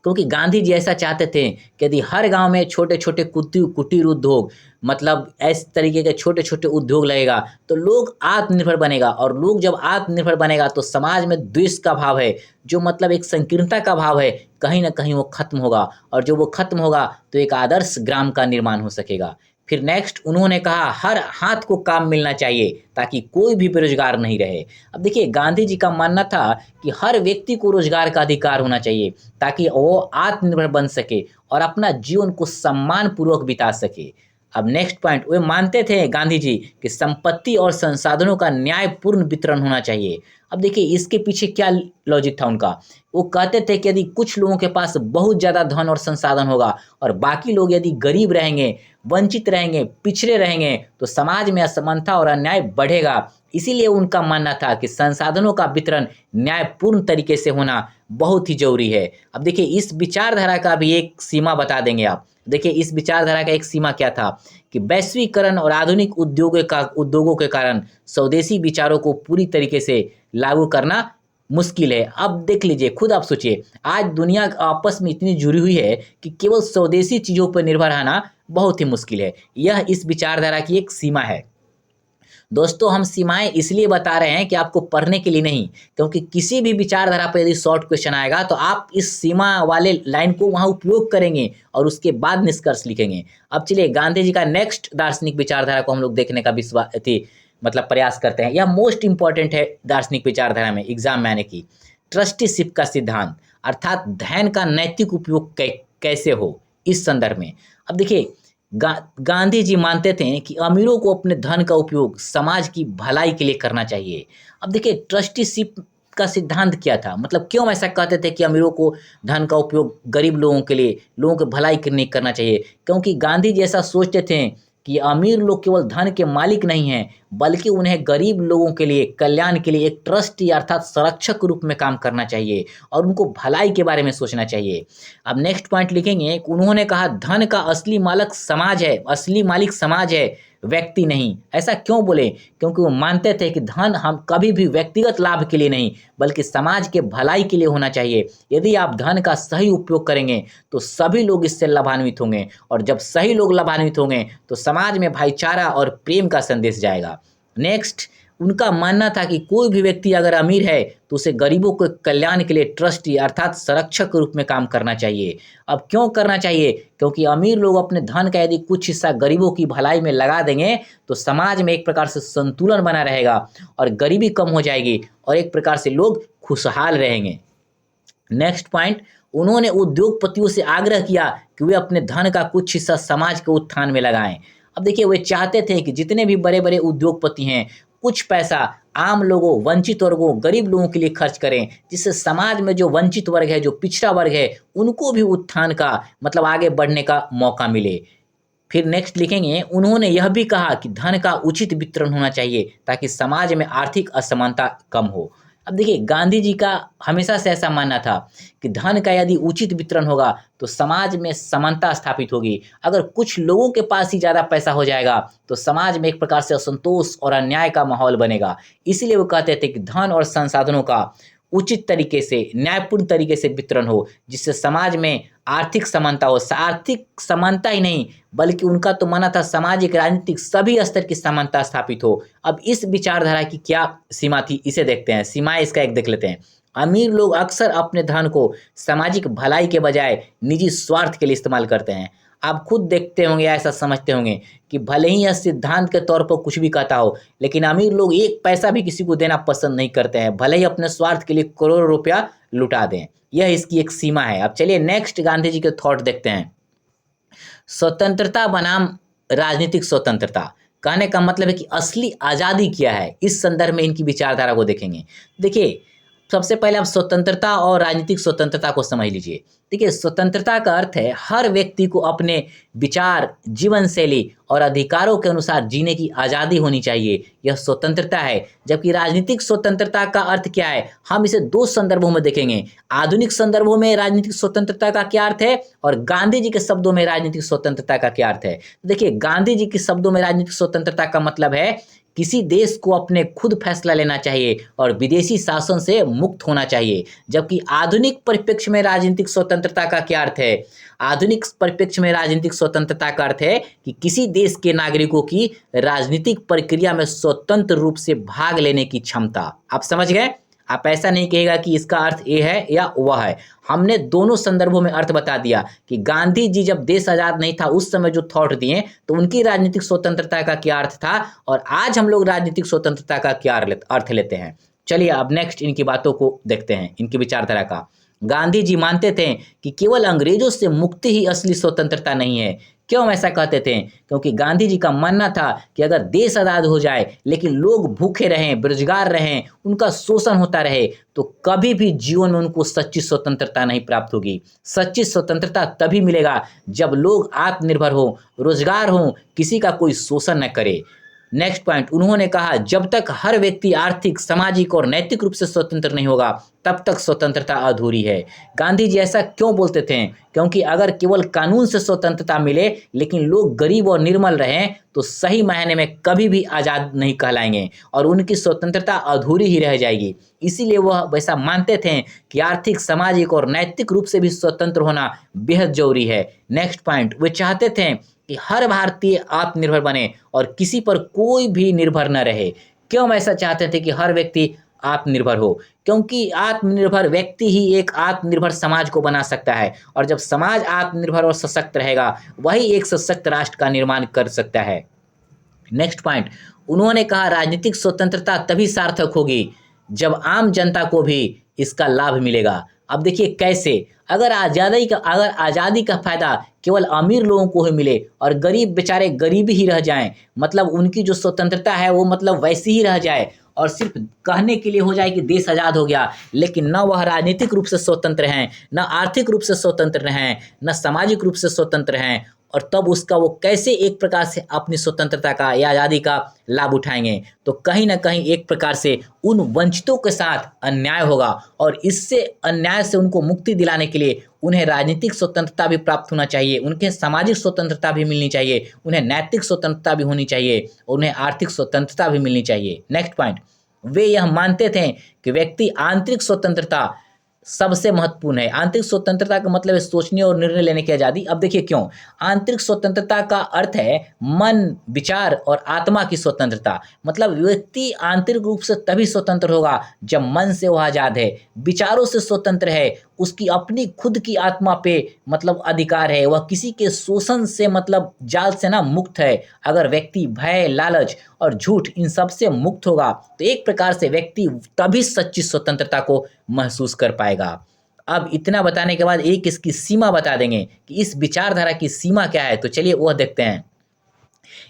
क्योंकि गांधी जी ऐसा चाहते थे कि यदि हर गांव में छोटे छोटे कुटीर कुटीर उद्योग, मतलब इस तरीके के छोटे छोटे उद्योग लगेगा तो लोग आत्मनिर्भर बनेगा, और लोग जब आत्मनिर्भर बनेगा तो समाज में द्वेष का भाव है, जो मतलब एक संकीर्णता का भाव है, कहीं ना कहीं वो खत्म होगा, और जब वो खत्म होगा तो एक आदर्श ग्राम का निर्माण हो सकेगा। फिर नेक्स्ट उन्होंने कहा हर हाथ को काम मिलना चाहिए ताकि कोई भी बेरोजगार नहीं रहे। अब देखिए गांधी जी का मानना था कि हर व्यक्ति को रोजगार का अधिकार होना चाहिए ताकि वो आत्मनिर्भर बन सके और अपना जीवन को सम्मान पूर्वक बिता सके। अब नेक्स्ट पॉइंट, वे मानते थे गांधी जी कि संपत्ति और संसाधनों का न्यायपूर्ण वितरण होना चाहिए। अब देखिए इसके पीछे क्या लॉजिक था उनका। वो कहते थे कि यदि कुछ लोगों के पास बहुत ज़्यादा धन और संसाधन होगा और बाकी लोग यदि गरीब रहेंगे, वंचित रहेंगे, पिछड़े रहेंगे तो समाज में असमानता और अन्याय बढ़ेगा। इसीलिए उनका मानना था कि संसाधनों का वितरण न्यायपूर्ण तरीके से होना बहुत ही जरूरी है। अब देखिए इस विचारधारा का भी एक सीमा बता देंगे आप। देखिए इस विचारधारा का एक सीमा क्या था कि वैश्वीकरण और आधुनिक उद्योगों के कारण स्वदेशी विचारों को पूरी तरीके से लागू करना मुश्किल है। अब देख लीजिए, खुद आप सोचिए, आज दुनिया आपस में इतनी जुड़ी हुई है कि केवल स्वदेशी चीज़ों पर निर्भर रहना बहुत ही मुश्किल है। यह इस विचारधारा की एक सीमा है। दोस्तों हम सीमाएं इसलिए बता रहे हैं कि आपको पढ़ने के लिए नहीं, क्योंकि किसी भी विचारधारा पर यदि शॉर्ट क्वेश्चन आएगा तो आप इस सीमा वाले लाइन को वहां उपयोग करेंगे और उसके बाद निष्कर्ष लिखेंगे। अब चलिए गांधी जी का नेक्स्ट दार्शनिक विचारधारा को हम लोग देखने का विश्वास मतलब प्रयास करते हैं। यह मोस्ट इंपॉर्टेंट है दार्शनिक विचारधारा में, एग्जाम में आने की। ट्रस्टीशिप का सिद्धांत, अर्थात धन का नैतिक उपयोग कैसे हो इस संदर्भ में। अब देखिए गांधी जी मानते थे कि अमीरों को अपने धन का उपयोग समाज की भलाई के लिए करना चाहिए। अब देखिए ट्रस्टीशिप का सिद्धांत क्या था, मतलब क्यों ऐसा कहते थे कि अमीरों को धन का उपयोग गरीब लोगों के लिए, लोगों की भलाई के लिए करना चाहिए, क्योंकि गांधी जी ऐसा सोचते थे कि अमीर लोग केवल धन के मालिक नहीं हैं, बल्कि उन्हें गरीब लोगों के लिए, कल्याण के लिए एक ट्रस्टी अर्थात संरक्षक रूप में काम करना चाहिए और उनको भलाई के बारे में सोचना चाहिए। अब नेक्स्ट पॉइंट लिखेंगे, उन्होंने कहा धन का असली मालिक समाज है, असली मालिक समाज है, व्यक्ति नहीं। ऐसा क्यों बोले, क्योंकि वो मानते थे कि धन हम कभी भी व्यक्तिगत लाभ के लिए नहीं बल्कि समाज के भलाई के लिए होना चाहिए। यदि आप धन का सही उपयोग करेंगे तो सभी लोग इससे लाभान्वित होंगे, और जब सही लोग लाभान्वित होंगे तो समाज में भाईचारा और प्रेम का संदेश जाएगा। नेक्स्ट उनका मानना था कि कोई भी व्यक्ति अगर अमीर है तो उसे गरीबों के कल्याण के लिए ट्रस्टी अर्थात संरक्षक के रूप में काम करना चाहिए। अब क्यों करना चाहिए, क्योंकि अमीर लोग अपने धन का यदि कुछ हिस्सा गरीबों की भलाई में लगा देंगे तो समाज में एक प्रकार से संतुलन बना रहेगा और गरीबी कम हो जाएगी और एक प्रकार से लोग खुशहाल रहेंगे। नेक्स्ट पॉइंट, उन्होंने उद्योगपतियों से आग्रह किया कि वे अपने धन का कुछ हिस्सा समाज के उत्थान में लगाएं। अब देखिए वे चाहते थे कि जितने भी बड़े बड़े उद्योगपति हैं कुछ पैसा आम लोगों, वंचित वर्गों, गरीब लोगों के लिए खर्च करें, जिससे समाज में जो वंचित वर्ग है, जो पिछड़ा वर्ग है, उनको भी उत्थान का मतलब आगे बढ़ने का मौका मिले। फिर नेक्स्ट लिखेंगे, उन्होंने यह भी कहा कि धन का उचित वितरण होना चाहिए ताकि समाज में आर्थिक असमानता कम हो। अब देखिए गांधी जी का हमेशा से ऐसा मानना था कि धन का यदि उचित वितरण होगा तो समाज में समानता स्थापित होगी। अगर कुछ लोगों के पास ही ज़्यादा पैसा हो जाएगा तो समाज में एक प्रकार से असंतोष और अन्याय का माहौल बनेगा। इसीलिए वो कहते थे कि धन और संसाधनों का उचित तरीके से, न्यायपूर्ण तरीके से वितरण हो, जिससे समाज में आर्थिक समानता हो। आर्थिक समानता ही नहीं बल्कि उनका तो मानना था सामाजिक, राजनीतिक सभी स्तर की समानता स्थापित हो। अब इस विचारधारा की क्या सीमा थी इसे देखते हैं, सीमाएं इसका एक देख लेते हैं। अमीर लोग अक्सर अपने धन को सामाजिक भलाई के बजाय निजी स्वार्थ के लिए इस्तेमाल करते हैं। आप खुद देखते होंगे, ऐसा समझते होंगे कि भले ही यह सिद्धांत के तौर पर कुछ भी कहता हो, लेकिन अमीर लोग एक पैसा भी किसी को देना पसंद नहीं करते हैं, भले ही अपने स्वार्थ के लिए करोड़ों रुपया लुटा दें। यह इसकी एक सीमा है। अब चलिए नेक्स्ट गांधी जी के थॉट देखते हैं। स्वतंत्रता बनाम राजनीतिक स्वतंत्रता, कहने का मतलब है कि असली आज़ादी क्या है, इस संदर्भ में इनकी विचारधारा को देखेंगे। देखिए सबसे पहले आप स्वतंत्रता और राजनीतिक स्वतंत्रता को समझ लीजिए। देखिए स्वतंत्रता का अर्थ है हर व्यक्ति को अपने विचार, जीवन शैली और अधिकारों के अनुसार जीने की आज़ादी होनी चाहिए, यह स्वतंत्रता है। जबकि राजनीतिक स्वतंत्रता का अर्थ क्या है, हम इसे दो संदर्भों में देखेंगे। आधुनिक संदर्भों में राजनीतिक स्वतंत्रता का क्या अर्थ है और गांधी जी के शब्दों में राजनीतिक स्वतंत्रता का क्या अर्थ है। देखिए गांधी जी के शब्दों में राजनीतिक स्वतंत्रता का मतलब है किसी देश को अपने खुद फैसला लेना चाहिए और विदेशी शासन से मुक्त होना चाहिए। जबकि आधुनिक परिप्रेक्ष्य में राजनीतिक स्वतंत्रता का क्या अर्थ है? आधुनिक परिप्रेक्ष्य में राजनीतिक स्वतंत्रता का अर्थ है कि किसी देश के नागरिकों की राजनीतिक प्रक्रिया में स्वतंत्र रूप से भाग लेने की क्षमता। आप समझ गए? आप ऐसा नहीं कहेगा कि इसका अर्थ ये है या वह है। हमने दोनों संदर्भों में अर्थ बता दिया कि गांधी जी जब देश आज़ाद नहीं था उस समय जो थॉट दिए तो उनकी राजनीतिक स्वतंत्रता का क्या अर्थ था, और आज हम लोग राजनीतिक स्वतंत्रता का क्या अर्थ लेते हैं। चलिए अब नेक्स्ट इनकी बातों को देखते हैं, इनकी विचारधारा का। गांधी जी मानते थे कि केवल अंग्रेजों से मुक्ति ही असली स्वतंत्रता नहीं है। क्यों ऐसा कहते थे? क्योंकि गांधी जी का मानना था कि अगर देश आज़ाद हो जाए लेकिन लोग भूखे रहें, बेरोजगार रहें, उनका शोषण होता रहे, तो कभी भी जीवन में उनको सच्ची स्वतंत्रता नहीं प्राप्त होगी। सच्ची स्वतंत्रता तभी मिलेगा जब लोग आत्मनिर्भर हों, रोजगार हों, किसी का कोई शोषण न करे। नेक्स्ट पॉइंट, उन्होंने कहा जब तक हर व्यक्ति आर्थिक, सामाजिक और नैतिक रूप से स्वतंत्र नहीं होगा तब तक स्वतंत्रता अधूरी है। गांधी जी ऐसा क्यों बोलते थे? क्योंकि अगर केवल कानून से स्वतंत्रता मिले लेकिन लोग गरीब और निर्मल रहें तो सही मायने में कभी भी आज़ाद नहीं कहलाएंगे और उनकी स्वतंत्रता अधूरी ही रह जाएगी। इसीलिए वह वैसा मानते थे कि आर्थिक, सामाजिक और नैतिक रूप से भी स्वतंत्र होना बेहद जरूरी है। नेक्स्ट पॉइंट, वे चाहते थे कि हर भारतीय आत्मनिर्भर बने और किसी पर कोई भी निर्भर न रहे। क्यों ऐसा चाहते थे कि हर व्यक्ति आत्मनिर्भर हो? क्योंकि आत्मनिर्भर व्यक्ति ही एक आत्मनिर्भर समाज को बना सकता है, और जब समाज आत्मनिर्भर और सशक्त रहेगा वही एक सशक्त राष्ट्र का निर्माण कर सकता है। नेक्स्ट पॉइंट, उन्होंने कहा राजनीतिक स्वतंत्रता तभी सार्थक होगी जब आम जनता को भी इसका लाभ मिलेगा। अब देखिए कैसे, अगर आज़ादी का फायदा केवल अमीर लोगों को ही मिले और गरीब बेचारे गरीब ही रह जाएं, मतलब उनकी जो स्वतंत्रता है वो मतलब वैसी ही रह जाए और सिर्फ कहने के लिए हो जाए कि देश आज़ाद हो गया, लेकिन न वह राजनीतिक रूप से स्वतंत्र हैं, न आर्थिक रूप से स्वतंत्र हैं, न सामाजिक रूप से स्वतंत्र हैं, और तब उसका वो कैसे एक प्रकार से अपनी स्वतंत्रता का या आज़ादी का लाभ उठाएंगे? तो कहीं ना कहीं एक प्रकार से उन वंचितों के साथ अन्याय होगा, और इससे अन्याय से उनको मुक्ति दिलाने के लिए उन्हें राजनीतिक स्वतंत्रता भी प्राप्त होना चाहिए, उनके सामाजिक स्वतंत्रता भी मिलनी चाहिए, उन्हें नैतिक स्वतंत्रता भी होनी चाहिए, उन्हें आर्थिक स्वतंत्रता भी मिलनी चाहिए। नेक्स्ट पॉइंट, वे यह मानते थे कि व्यक्ति आंतरिक स्वतंत्रता सबसे महत्वपूर्ण है। आंतरिक स्वतंत्रता का मतलब है सोचने और निर्णय लेने की आज़ादी। अब देखिए क्यों, आंतरिक स्वतंत्रता का अर्थ है मन, विचार और आत्मा की स्वतंत्रता। मतलब व्यक्ति आंतरिक रूप से तभी स्वतंत्र होगा जब मन से वह आज़ाद है, विचारों से स्वतंत्र है, उसकी अपनी खुद की आत्मा पे मतलब अधिकार है, वह किसी के शोषण से मतलब जाल से ना मुक्त है। अगर व्यक्ति भय, लालच और झूठ इन सब से मुक्त होगा तो एक प्रकार से व्यक्ति तभी सच्ची स्वतंत्रता को महसूस कर पाएगा। अब इतना बताने के बाद एक इसकी सीमा बता देंगे कि इस विचारधारा की सीमा क्या है, तो चलिए वह देखते हैं।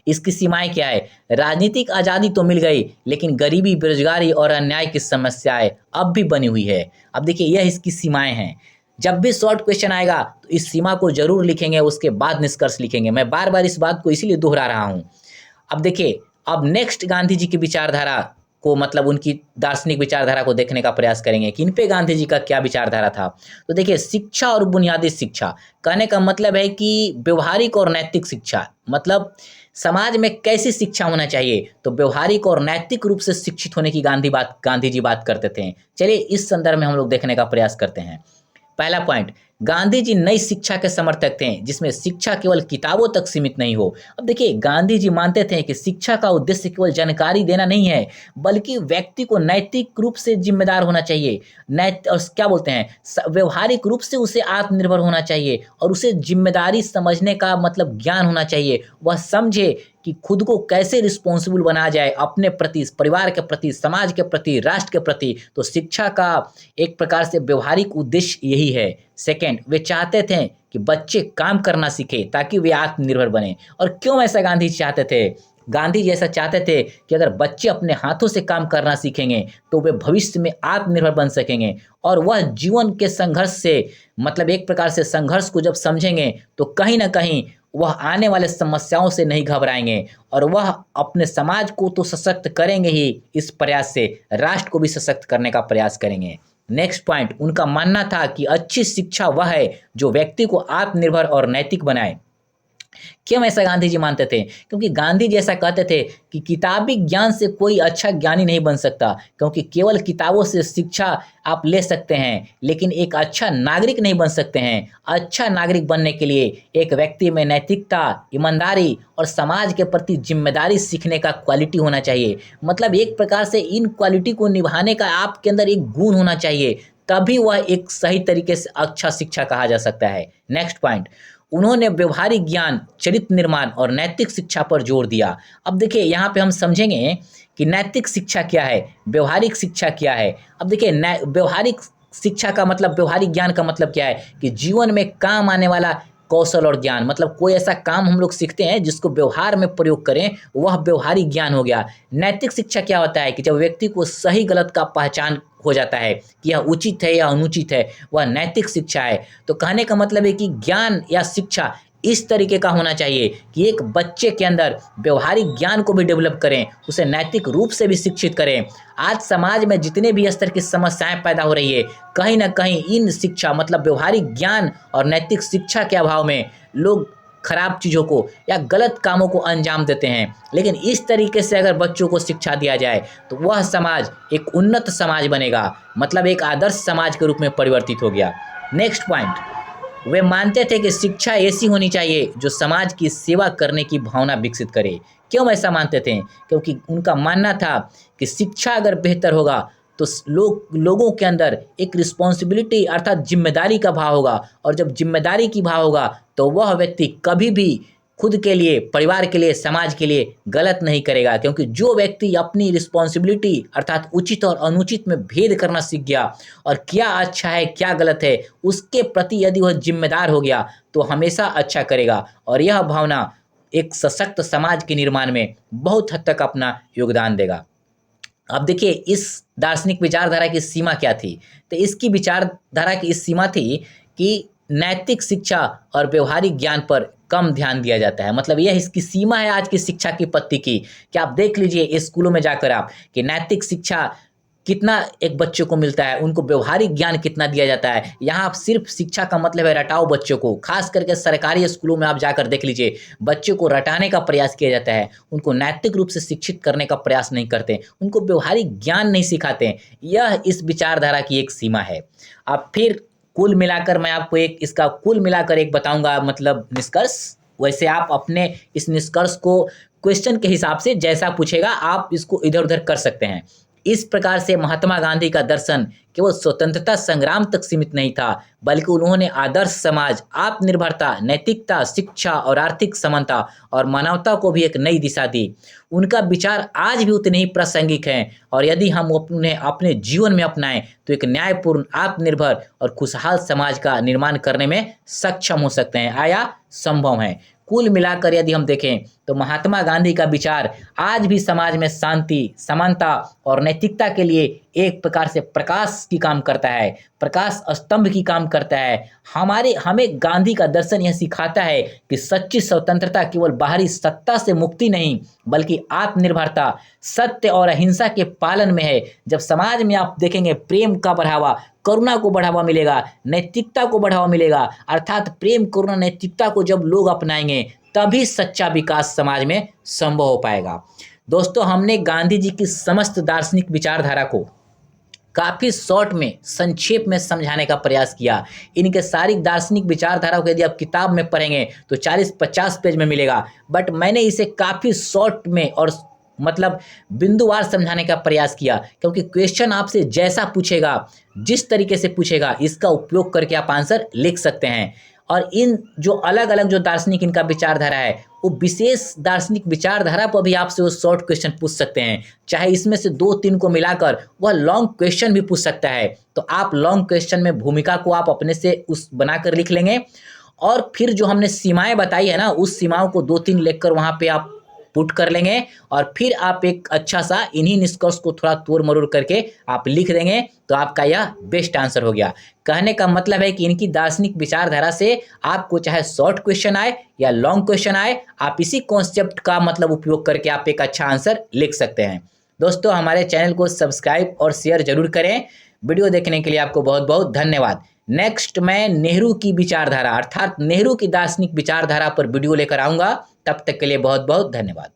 इसकी सीमाएं क्या है? राजनीतिक आज़ादी तो मिल गई लेकिन गरीबी, बेरोजगारी और अन्याय की समस्याएं अब भी बनी हुई है। अब देखिए यह इसकी सीमाएं हैं। जब भी शॉर्ट क्वेश्चन आएगा तो इस सीमा को जरूर लिखेंगे, उसके बाद निष्कर्ष लिखेंगे। मैं बार बार इस बात को इसीलिए दोहरा रहा हूँ। अब देखिए, अब नेक्स्ट गांधी जी की विचारधारा को मतलब उनकी दार्शनिक विचारधारा को देखने का प्रयास करेंगे कि इन पे गांधी जी का क्या विचारधारा था। तो देखिए, शिक्षा और बुनियादी शिक्षा कहने का मतलब है कि व्यवहारिक और नैतिक शिक्षा, मतलब समाज में कैसी शिक्षा होना चाहिए, तो व्यवहारिक और नैतिक रूप से शिक्षित होने की गांधी जी बात करते थे। चलिए इस संदर्भ में हम लोग देखने का प्रयास करते हैं। पहला पॉइंट, गांधी जी नई शिक्षा के समर्थक थे जिसमें शिक्षा केवल किताबों तक सीमित नहीं हो। अब देखिए, गांधी जी मानते थे कि शिक्षा का उद्देश्य केवल जानकारी देना नहीं है बल्कि व्यक्ति को नैतिक रूप से जिम्मेदार होना चाहिए, और क्या बोलते हैं, व्यवहारिक रूप से उसे आत्मनिर्भर होना चाहिए और उसे जिम्मेदारी समझने का मतलब ज्ञान होना चाहिए। वह समझे कि खुद को कैसे रिस्पॉन्सिबल बनाया जाए अपने प्रति, परिवार के प्रति, समाज के प्रति, राष्ट्र के प्रति। तो शिक्षा का एक प्रकार से व्यवहारिक उद्देश्य यही है। सेकंड, वे चाहते थे कि बच्चे काम करना सीखे ताकि वे आत्मनिर्भर बने। और क्यों ऐसा गांधी जी चाहते थे? गांधी जी ऐसा चाहते थे कि अगर बच्चे अपने हाथों से काम करना सीखेंगे तो वे भविष्य में आत्मनिर्भर बन सकेंगे, और वह जीवन के संघर्ष से मतलब एक प्रकार से संघर्ष को जब समझेंगे तो कहीं ना कहीं वह आने वाले समस्याओं से नहीं घबराएंगे, और वह अपने समाज को तो सशक्त करेंगे ही, इस प्रयास से राष्ट्र को भी सशक्त करने का प्रयास करेंगे। नेक्स्ट पॉइंट, उनका मानना था कि अच्छी शिक्षा वह है जो व्यक्ति को आत्मनिर्भर और नैतिक बनाए। क्यों ऐसा गांधी जी मानते थे? क्योंकि गांधी जी ऐसा कहते थे कि किताबी ज्ञान से कोई अच्छा ज्ञानी नहीं बन सकता, क्योंकि केवल किताबों से शिक्षा आप ले सकते हैं, लेकिन एक अच्छा नागरिक नहीं बन सकते हैं। अच्छा नागरिक बनने के लिए एक व्यक्ति में नैतिकता, ईमानदारी और समाज के प्रति जिम्मेदारी सीखने का क्वालिटी होना चाहिए। मतलब एक प्रकार से इन क्वालिटी को निभाने का आपके अंदर एक गुण होना चाहिए, तभी वह एक सही तरीके से अच्छा शिक्षा कहा जा सकता है। नेक्स्ट पॉइंट, उन्होंने व्यवहारिक ज्ञान, चरित्र निर्माण और नैतिक शिक्षा पर जोर दिया। अब देखिए यहाँ पे हम समझेंगे कि नैतिक शिक्षा क्या है, व्यवहारिक शिक्षा क्या है। अब देखिए व्यवहारिक शिक्षा का मतलब, व्यवहारिक ज्ञान का मतलब क्या है कि जीवन में काम आने वाला कौशल और ज्ञान, मतलब कोई ऐसा काम हम लोग सीखते हैं जिसको व्यवहार में प्रयोग करें, वह व्यवहारिक ज्ञान हो गया। नैतिक शिक्षा क्या होता है कि जब व्यक्ति को सही गलत का पहचान हो जाता है कि यह उचित है या अनुचित है, वह नैतिक शिक्षा है। तो कहने का मतलब है कि ज्ञान या शिक्षा इस तरीके का होना चाहिए कि एक बच्चे के अंदर व्यवहारिक ज्ञान को भी डेवलप करें, उसे नैतिक रूप से भी शिक्षित करें। आज समाज में जितने भी स्तर की समस्याएं पैदा हो रही है, कहीं ना कहीं इन शिक्षा मतलब व्यवहारिक ज्ञान और नैतिक शिक्षा के अभाव में लोग खराब चीज़ों को या गलत कामों को अंजाम देते हैं। लेकिन इस तरीके से अगर बच्चों को शिक्षा दिया जाए तो वह समाज एक उन्नत समाज बनेगा, मतलब एक आदर्श समाज के रूप में परिवर्तित हो गया। नेक्स्ट पॉइंट, वे मानते थे कि शिक्षा ऐसी होनी चाहिए जो समाज की सेवा करने की भावना विकसित करे। क्यों ऐसा मानते थे? क्योंकि उनका मानना था कि शिक्षा अगर बेहतर होगा तो लोगों के अंदर एक रिस्पॉन्सिबिलिटी अर्थात जिम्मेदारी का भाव होगा, और जब जिम्मेदारी की भाव होगा तो वह व्यक्ति कभी भी खुद के लिए, परिवार के लिए, समाज के लिए गलत नहीं करेगा। क्योंकि जो व्यक्ति अपनी रिस्पॉन्सिबिलिटी अर्थात उचित और अनुचित में भेद करना सीख गया और क्या अच्छा है क्या गलत है उसके प्रति यदि वह जिम्मेदार हो गया तो हमेशा अच्छा करेगा, और यह भावना एक सशक्त समाज के निर्माण में बहुत हद तक अपना योगदान देगा। अब देखिए इस दार्शनिक विचारधारा की सीमा क्या थी? तो इसकी विचारधारा की इस सीमा थी कि नैतिक शिक्षा और व्यवहारिक ज्ञान पर कम ध्यान दिया जाता है। मतलब यह इसकी सीमा है आज की शिक्षा की पद्धति की, कि आप देख लीजिए स्कूलों में जाकर आप कि नैतिक शिक्षा कितना एक बच्चे को मिलता है, उनको व्यवहारिक ज्ञान कितना दिया जाता है। यहाँ आप सिर्फ शिक्षा का मतलब है रटाओ बच्चों को, खास करके सरकारी स्कूलों में आप जाकर देख लीजिए, बच्चे को रटाने का प्रयास किया जाता है, उनको नैतिक रूप से शिक्षित करने का प्रयास नहीं करते, उनको व्यवहारिक ज्ञान नहीं सिखाते। यह इस विचारधारा की एक सीमा है। अब फिर कुल मिलाकर मैं आपको इसका कुल मिलाकर एक बताऊंगा, मतलब निष्कर्ष। वैसे आप अपने इस निष्कर्ष को क्वेश्चन के हिसाब से जैसा पूछेगा आप इसको इधर उधर कर सकते हैं। इस प्रकार से महात्मा गांधी का दर्शन केवल स्वतंत्रता संग्राम तक सीमित नहीं था, बल्कि उन्होंने आदर्श समाज, आत्मनिर्भरता, नैतिकता, शिक्षा और आर्थिक समानता और मानवता को भी एक नई दिशा दी। उनका विचार आज भी उतने ही प्रासंगिक हैं, और यदि हम उन्हें अपने जीवन में अपनाएं तो एक न्यायपूर्ण, आत्मनिर्भर और खुशहाल समाज का निर्माण करने में सक्षम हो सकते हैं, आया संभव है। कुल मिलाकर यदि हम देखें तो महात्मा गांधी का विचार आज भी समाज में शांति, समानता और नैतिकता के लिए एक प्रकार से प्रकाश की काम करता है, प्रकाश स्तंभ की काम करता है। हमें गांधी का दर्शन यह सिखाता है कि सच्ची स्वतंत्रता केवल बाहरी सत्ता से मुक्ति नहीं, बल्कि आत्मनिर्भरता, सत्य और अहिंसा के पालन में है। जब समाज में आप देखेंगे प्रेम का बढ़ावा, करुणा को बढ़ावा मिलेगा, नैतिकता को बढ़ावा मिलेगा, अर्थात प्रेम, करुणा, नैतिकता को जब लोग अपनाएंगे तभी सच्चा विकास समाज में संभव हो पाएगा। दोस्तों, हमने गांधी जी की समस्त दार्शनिक विचारधारा को काफ़ी शॉर्ट में, संक्षेप में समझाने का प्रयास किया। इनके सारी दार्शनिक विचारधारा को यदि आप किताब में पढ़ेंगे तो 40-50 पेज में मिलेगा, बट मैंने इसे काफ़ी शॉर्ट में और मतलब बिंदुवार समझाने का प्रयास किया, क्योंकि क्वेश्चन आपसे जैसा पूछेगा, जिस तरीके से पूछेगा, इसका उपयोग करके आप आंसर लिख सकते हैं। और इन जो अलग अलग जो दार्शनिक इनका विचारधारा है, वो विशेष दार्शनिक विचारधारा पर भी आपसे वो शॉर्ट क्वेश्चन पूछ सकते हैं। चाहे इसमें से 2-3 को मिलाकर वह लॉन्ग क्वेश्चन भी पूछ सकता है, तो आप लॉन्ग क्वेश्चन में भूमिका को आप अपने से उस बनाकर लिख लेंगे, और फिर जो हमने सीमाएं बताई है ना, उस सीमाओं को 2-3 लिखकर वहाँ पे आप पुट कर लेंगे, और फिर आप एक अच्छा सा इन्हीं निष्कर्ष को थोड़ा तोड़ मरोड़ करके आप लिख देंगे, तो आपका यह बेस्ट आंसर हो गया। कहने का मतलब है कि इनकी दार्शनिक विचारधारा से आपको चाहे शॉर्ट क्वेश्चन आए या लॉन्ग क्वेश्चन आए, आप इसी कॉन्सेप्ट का मतलब उपयोग करके आप एक अच्छा आंसर लिख सकते हैं। दोस्तों, हमारे चैनल को सब्सक्राइब और शेयर जरूर करें। वीडियो देखने के लिए आपको बहुत बहुत धन्यवाद। नेक्स्ट मैं नेहरू की विचारधारा अर्थात नेहरू की दार्शनिक विचारधारा पर वीडियो लेकर आऊँगा। तब तक के लिए बहुत बहुत धन्यवाद।